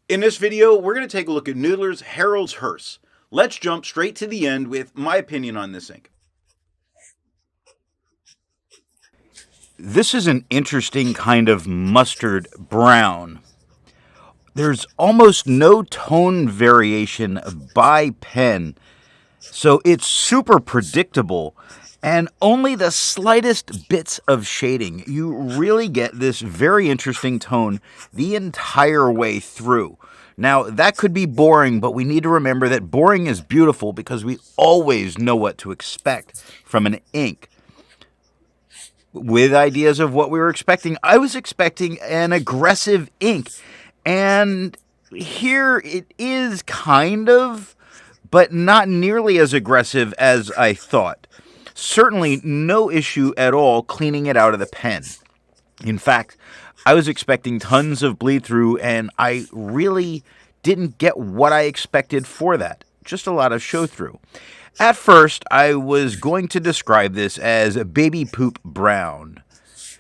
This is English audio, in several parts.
In this video, we're going to take a look at Noodler's Harold's Hearse. Let's jump straight to the end with my opinion on this ink. This is an interesting kind of mustard brown. There's almost no tone variation by pen, so it's super predictable, and only the slightest bits of shading. You really get this very interesting tone the entire way through. Now, that could be boring, but we need to remember that boring is beautiful because we always know what to expect from an ink. With ideas of what we were expecting, I was expecting an aggressive ink, and here it is kind of, but not nearly as aggressive as I thought. Certainly no issue at all cleaning it out of the pen. In fact, I was expecting tons of bleed through, and I really didn't get what I expected for that. Just a lot of show through. At first, I was going to describe this as a baby poop brown,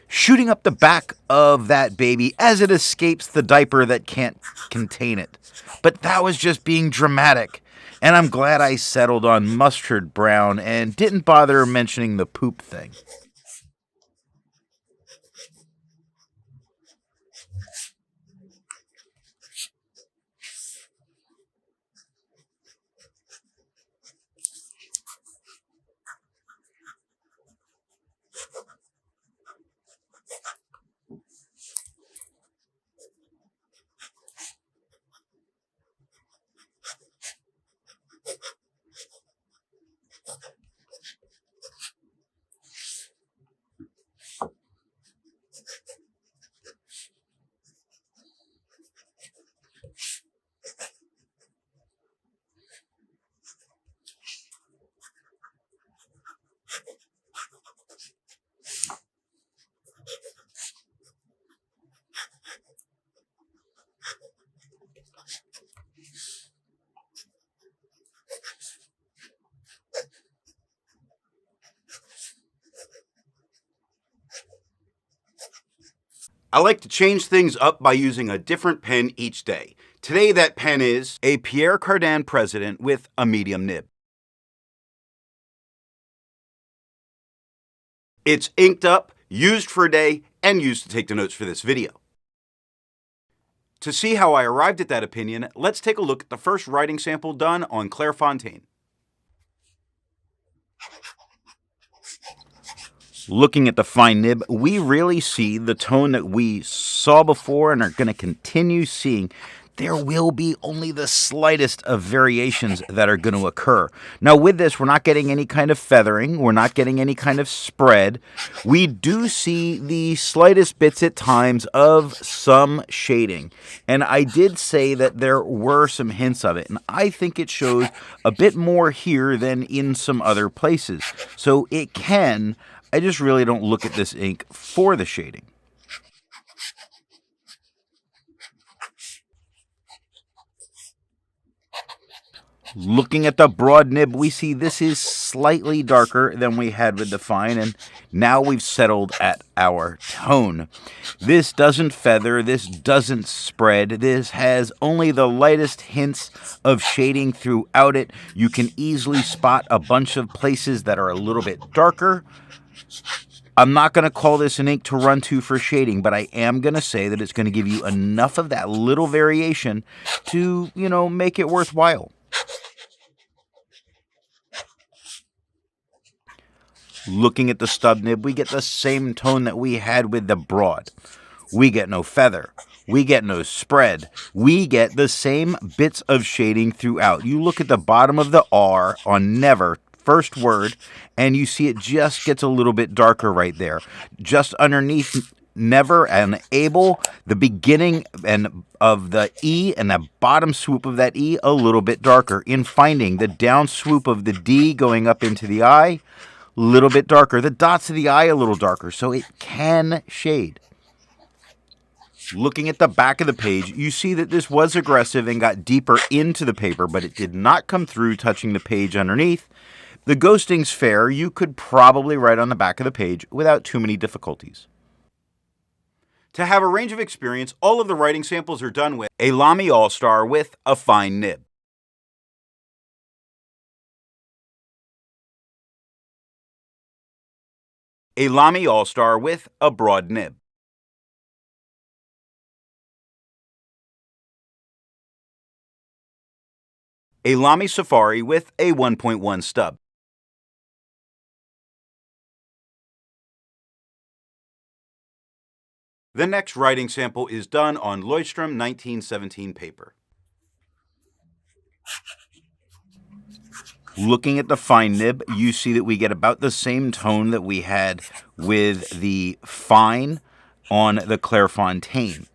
shooting up the back of that baby as it escapes the diaper that can't contain it. But that was just being dramatic, and I'm glad I settled on mustard brown and didn't bother mentioning the poop thing. I like to change things up by using a different pen each day. Today that pen is a Pierre Cardin President with a medium nib. It's inked up, used for a day, and used to take the notes for this video. To see how I arrived at that opinion, let's take a look at the first writing sample done on Clairfontaine. Looking at the fine nib, we really see the tone that we saw before and are going to continue seeing. There will be only the slightest of variations that are going to occur. Now with this, we're not getting any kind of feathering. We're not getting any kind of spread. We do see the slightest bits at times of some shading. And I did say that there were some hints of it. And I think it shows a bit more here than in some other places. So it can. I just really don't look at this ink for the shading. Looking at the broad nib, we see this is slightly darker than we had with the fine, and now we've settled at our tone. This doesn't feather, this doesn't spread, this has only the lightest hints of shading throughout it. You can easily spot a bunch of places that are a little bit darker. I'm not going to call this an ink to run to for shading, but I am going to say that it's going to give you enough of that little variation to, make it worthwhile. Looking at the stub nib, we get the same tone that we had with the broad. We get no feather. We get no spread. We get the same bits of shading throughout. You look at the bottom of the R on never, first word, and you see it just gets a little bit darker right there. Just underneath never and able, the beginning and of the E and the bottom swoop of that E a little bit darker. In finding the down swoop of the D going up into the I, a little bit darker. The dots of the I a little darker, so it can shade. Looking at the back of the page, you see that this was aggressive and got deeper into the paper, but it did not come through touching the page underneath. The ghosting's fair. You could probably write on the back of the page without too many difficulties. To have a range of experience, all of the writing samples are done with a Lamy All-Star with a fine nib, a Lamy All-Star with a broad nib, a Lamy Safari with a 1.1 stub, The next writing sample is done on Leuchtturm 1917 paper. Looking at the fine nib, you see that we get about the same tone that we had with the fine on the Clairfontaine.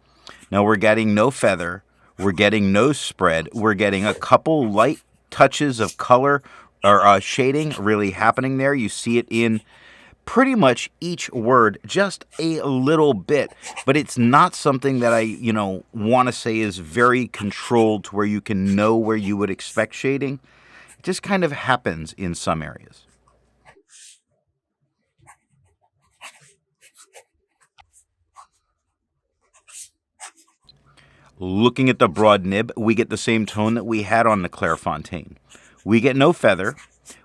Now we're getting no feather, we're getting no spread, we're getting a couple light touches of color or shading really happening there. You see it in pretty much each word just a little bit, but it's not something that I, want to say is very controlled to where you can know where you would expect shading. It just kind of happens in some areas. Looking at the broad nib, we get the same tone that we had on the Clairfontaine. We get no feather,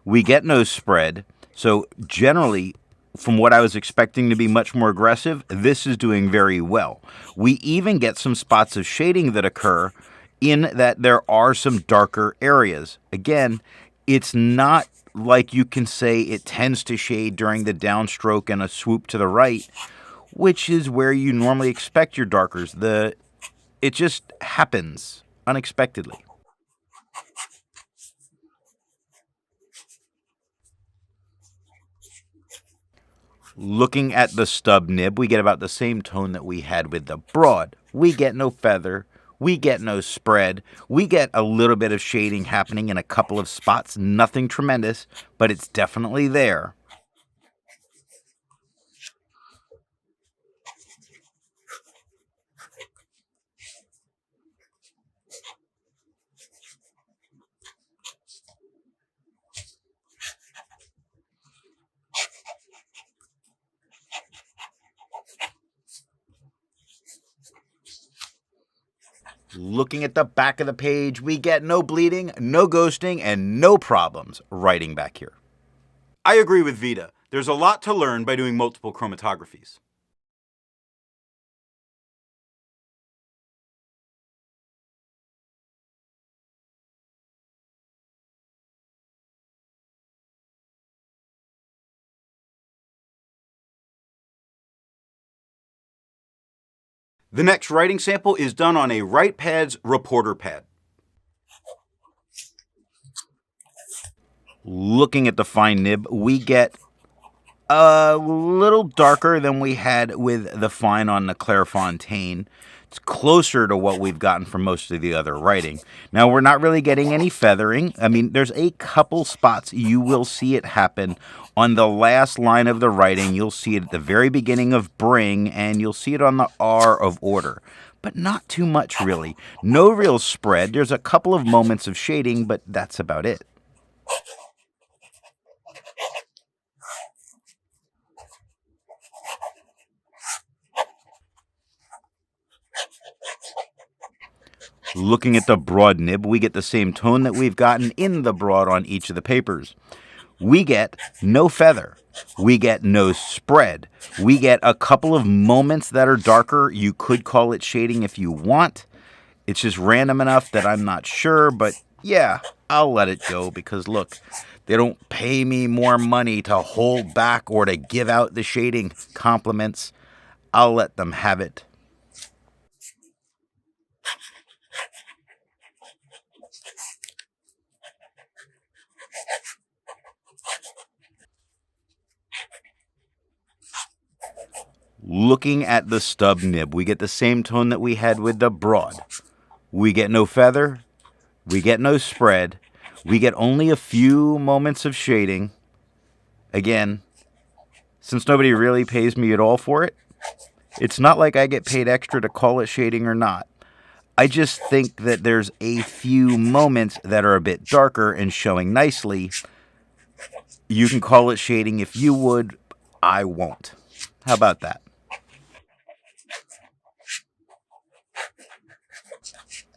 we get no spread, so generally, from what I was expecting to be much more aggressive, this is doing very well. We even get some spots of shading that occur in that there are some darker areas. Again, it's not like you can say it tends to shade during the downstroke and a swoop to the right, which is where you normally expect your darkers. It just happens unexpectedly. Looking at the stub nib, we get about the same tone that we had with the broad. We get no feather, we get no spread, we get a little bit of shading happening in a couple of spots, nothing tremendous, but it's definitely there. Looking at the back of the page, we get no bleeding, no ghosting, and no problems writing back here. I agree with Vita. There's a lot to learn by doing multiple chromatographies. The next writing sample is done on a WritePad's reporter pad. Looking at the fine nib, we get a little darker than we had with the fine on the Clairfontaine. It's closer to what we've gotten from most of the other writing. Now, we're not really getting any feathering. I mean, there's a couple spots you will see it happen. On the last line of the writing, you'll see it at the very beginning of bring, and you'll see it on the R of order. But not too much, really. No real spread. There's a couple of moments of shading, but that's about it. Looking at the broad nib, we get the same tone that we've gotten in the broad on each of the papers. We get no feather. We get no spread. We get a couple of moments that are darker. You could call it shading if you want. It's just random enough that I'm not sure, but yeah, I'll let it go because look, they don't pay me more money to hold back or to give out the shading compliments. I'll let them have it. Looking at the stub nib, we get the same tone that we had with the broad. We get no feather, we get no spread, we get only a few moments of shading. Again, since nobody really pays me at all for it, it's not like I get paid extra to call it shading or not. I just think that there's a few moments that are a bit darker and showing nicely. You can call it shading if you would, I won't. How about that?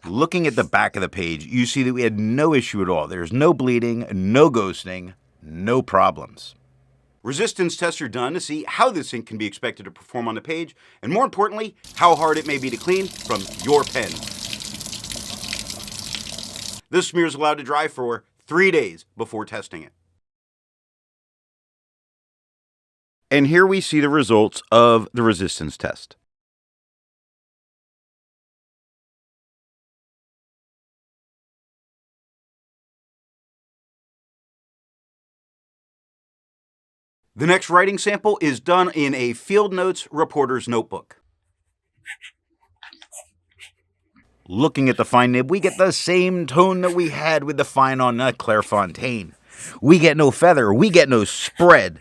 Looking at the back of the page, you see that we had no issue at all. There's no bleeding, no ghosting, no problems. Resistance tests are done to see how this ink can be expected to perform on the page, and more importantly, how hard it may be to clean from your pen. This smear is allowed to dry for 3 days before testing it. And here we see the results of the resistance test. The next writing sample is done in a FieldNotes reporter's notebook. Looking at the fine nib, we get the same tone that we had with the fine on Clairfontaine. We get no feather, we get no spread.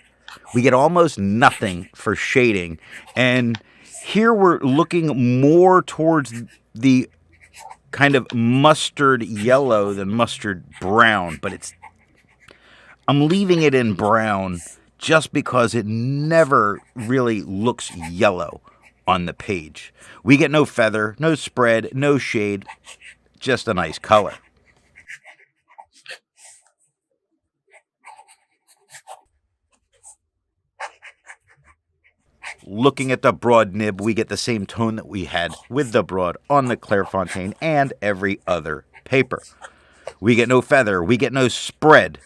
We get almost nothing for shading. And here we're looking more towards the kind of mustard yellow than mustard brown, but I'm leaving it in brown just because it never really looks yellow on the page. We get no feather, no spread, no shade, just a nice color. Looking at the broad nib, we get the same tone that we had with the broad on the Clairfontaine and every other paper. We get no feather, we get no spread.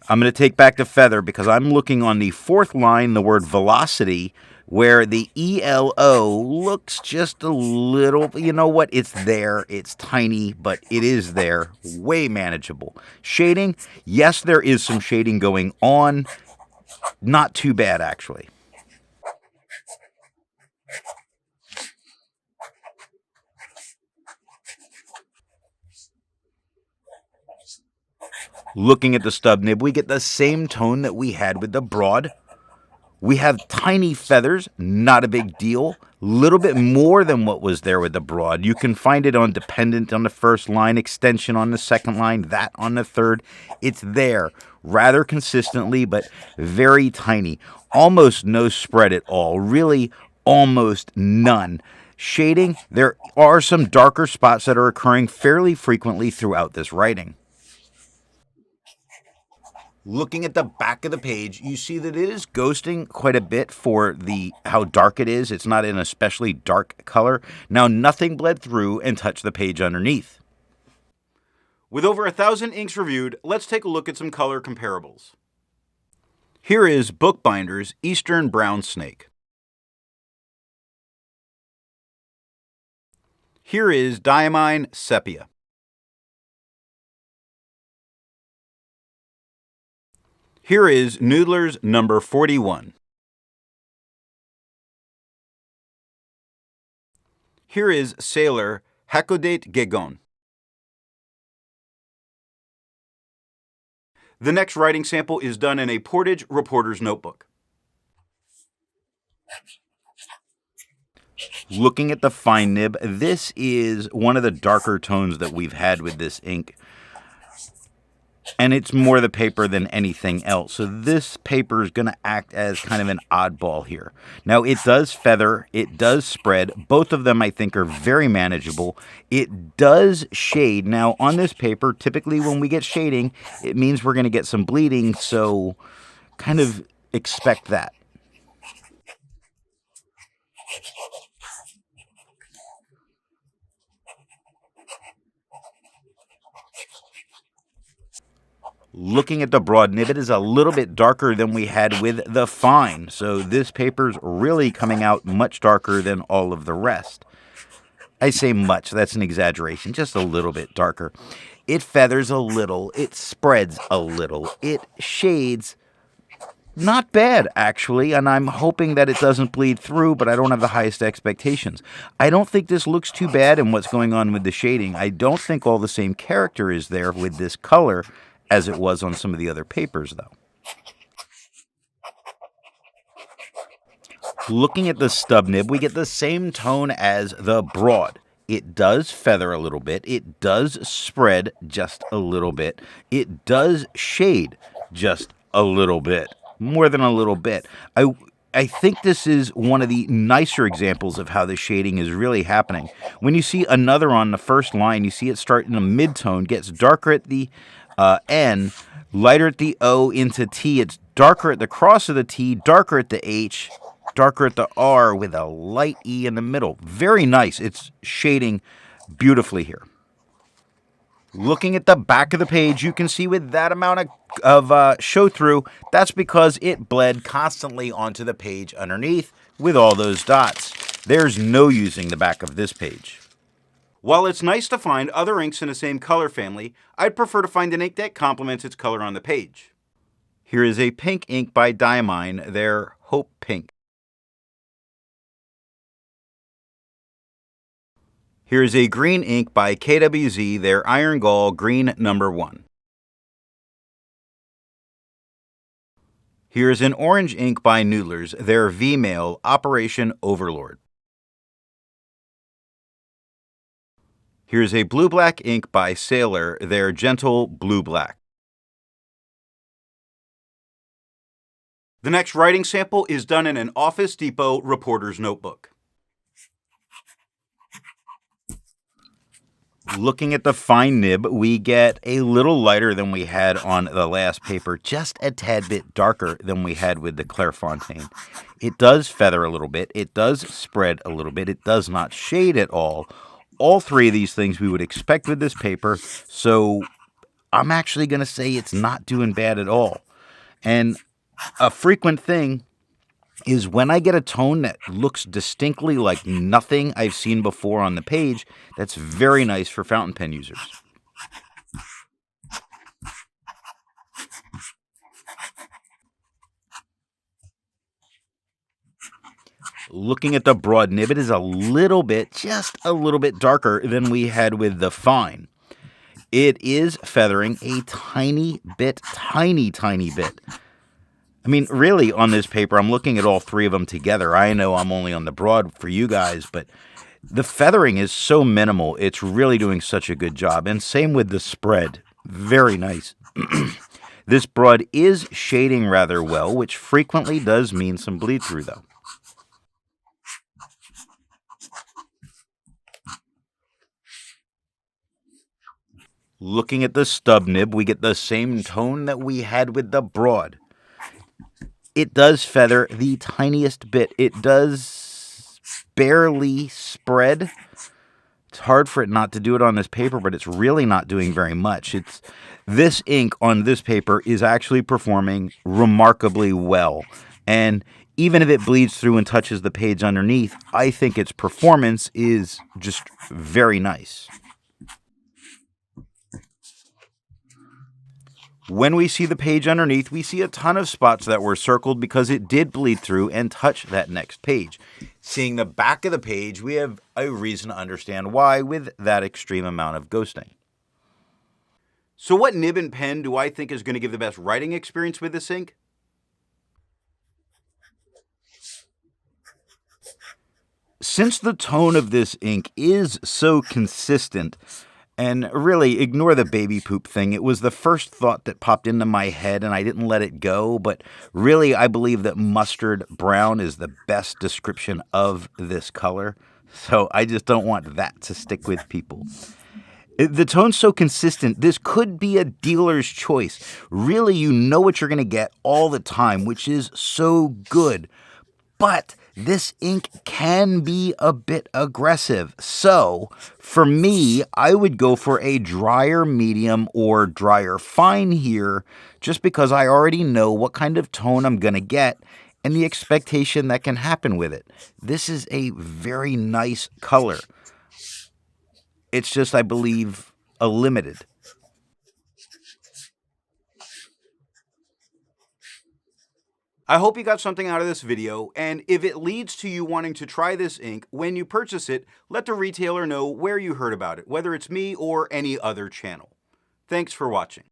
I'm going to take back the feather because I'm looking on the fourth line, the word velocity, where the ELO looks just a little, you know what, it's there, it's tiny, but it is there, way manageable. Shading, yes, there is some shading going on, not too bad actually. Looking at the stub nib, we get the same tone that we had with the broad. We have tiny feathers, not a big deal. Little bit more than what was there with the broad. You can find it on dependent on the first line, extension on the second line, that on the third. It's there rather consistently, but very tiny. Almost no spread at all. Really, almost none. Shading, there are some darker spots that are occurring fairly frequently throughout this writing. Looking at the back of the page, you see that it is ghosting quite a bit for how dark it is. It's not an especially dark color. Now, nothing bled through and touched the page underneath. With over 1,000 inks reviewed, let's take a look at some color comparables. Here is Bookbinder's Eastern Brown Snake. Here is Diamine Sepia. Here is Noodler's number 41. Here is Sailor Hakodate Gegon. The next writing sample is done in a Portage reporter's notebook. Looking at the fine nib, this is one of the darker tones that we've had with this ink. And it's more the paper than anything else. So this paper is going to act as kind of an oddball here. Now, it does feather, it does spread. Both of them, I think, are very manageable. It does shade. Now, on this paper, typically when we get shading, it means we're going to get some bleeding, so kind of expect that. Looking at the broad nib, it is a little bit darker than we had with the fine. So this paper's really coming out much darker than all of the rest. I say much, that's an exaggeration, just a little bit darker. It feathers a little, it spreads a little, it shades not bad, actually, and I'm hoping that it doesn't bleed through, but I don't have the highest expectations. I don't think this looks too bad in what's going on with the shading. I don't think all the same character is there with this color as it was on some of the other papers, though. Looking at the stub nib, we get the same tone as the broad. It does feather a little bit. It does spread just a little bit. It does shade just a little bit. More than a little bit. I think this is one of the nicer examples of how the shading is really happening. When you see another on the first line, you see it start in a mid-tone, gets darker at the N, lighter at the O into T. It's darker at the cross of the T, darker at the H, darker at the R with a light E in the middle. Very nice. It's shading beautifully here. Looking at the back of the page, you can see with that amount of show through, that's because it bled constantly onto the page underneath with all those dots. There's no using the back of this page. While it's nice to find other inks in the same color family, I'd prefer to find an ink that complements its color on the page. Here is a pink ink by Diamine, their Hope Pink. Here's a green ink by KWZ, their Iron Gall Green No. 1. Here's an orange ink by Noodler's, their V-Mail Operation Overlord. Here's a blue-black ink by Sailor, their Gentle Blue-Black. The next writing sample is done in an Office Depot reporter's notebook. Looking at the fine nib, we get a little lighter than we had on the last paper, just a tad bit darker than we had with the Clairfontaine. It does feather a little bit, it does spread a little bit, it does not shade at all. All three of these things we would expect with this paper, so I'm actually going to say it's not doing bad at all. And a frequent thing is when I get a tone that looks distinctly like nothing I've seen before on the page, that's very nice for fountain pen users. Looking at the broad nib, it is a little bit, just a little bit darker than we had with the fine. It is feathering a tiny bit. I mean, really, on this paper, I'm looking at all three of them together. I know I'm only on the broad for you guys, but the feathering is so minimal. It's really doing such a good job. And same with the spread. Very nice. This broad is shading rather well, which frequently does mean some bleed through, though. Looking at the stub nib, we get the same tone that we had with the broad. It does feather the tiniest bit. It does barely spread. It's hard for it not to do it on this paper, but it's really not doing very much. This ink on this paper is actually performing remarkably well. And even if it bleeds through and touches the page underneath, I think its performance is just very nice. When we see the page underneath, we see a ton of spots that were circled because it did bleed through and touch that next page. Seeing the back of the page, we have a reason to understand why with that extreme amount of ghosting. So what nib and pen do I think is going to give the best writing experience with this ink? Since the tone of this ink is so consistent, and really, ignore the baby poop thing. It was the first thought that popped into my head, and I didn't let it go. But really, I believe that mustard brown is the best description of this color. So I just don't want that to stick with people. The tone's so consistent, this could be a dealer's choice. Really, you know what you're going to get all the time, which is so good. But this ink can be a bit aggressive. So, for me, I would go for a drier medium or drier fine here, just because I already know what kind of tone I'm going to get and the expectation that can happen with it. This is a very nice color. It's just, I believe, a limited. I hope you got something out of this video, and if it leads to you wanting to try this ink, when you purchase it, let the retailer know where you heard about it, whether it's me or any other channel. Thanks for watching.